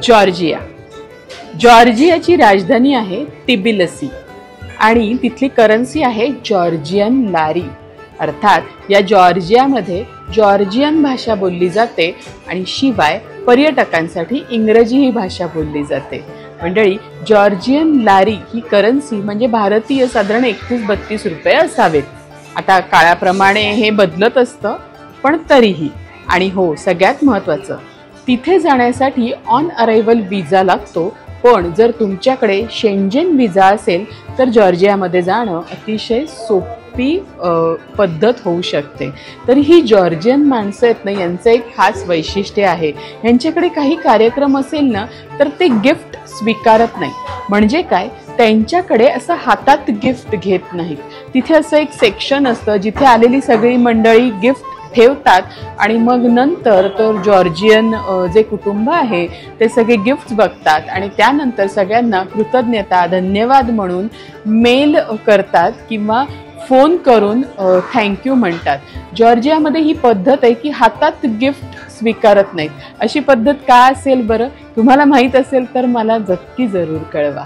Georgia. जॉर्जियाची राजधानी आहे Tbilisi आणि तिथली करन्सी आहे जॉर्जियन लारी. अर्थात या जॉर्जियामध्ये जॉर्जियन भाषा बोलली जाते आणि शिवाय पर्यटकांसाठी इंग्रजी ही भाषा बोलली जाते. मंडळी, जॉर्जियन लारी ही करन्सी म्हणजे भारतीय साधारण 31-32 रुपये असावेत. आता काळाप्रमाणे हे बदलत असतं, पण तरीही. आणि हो, सगळ्यात महत्त्वाचं, तिथे जाण्यासाठी ऑन अरायव्हल विजा लागतो. पण जर तुमच्याकडे शेंजेन विजा असेल तर जॉर्जियामध्ये जाणं अतिशय सोपी पद्धत होऊ शकते. तर ही जॉर्जियन माणसं आहेत ना, यांचं एक खास वैशिष्ट्य आहे. यांच्याकडे काही कार्यक्रम असेल ना तर ते गिफ्ट स्वीकारत नाही. म्हणजे काय, त्यांच्याकडे असं हातात गिफ्ट घेत नाहीत. तिथे असं एक सेक्शन असतं जिथे आलेली सगळी मंडळी गिफ्ट ठेवतात आणि मग नंतर तर जॉर्जियन जे कुटुंब आहे ते सगळे गिफ्ट बघतात आणि त्यानंतर सगळ्यांना कृतज्ञता, धन्यवाद म्हणून मेल करतात किंवा फोन करून थँक्यू म्हणतात. जॉर्जियामध्ये ही पद्धत आहे की हातात गिफ्ट स्वीकारत नाहीत. अशी पद्धत का असेल बरं? तुम्हाला माहीत असेल तर मला नक्की जरूर कळवा.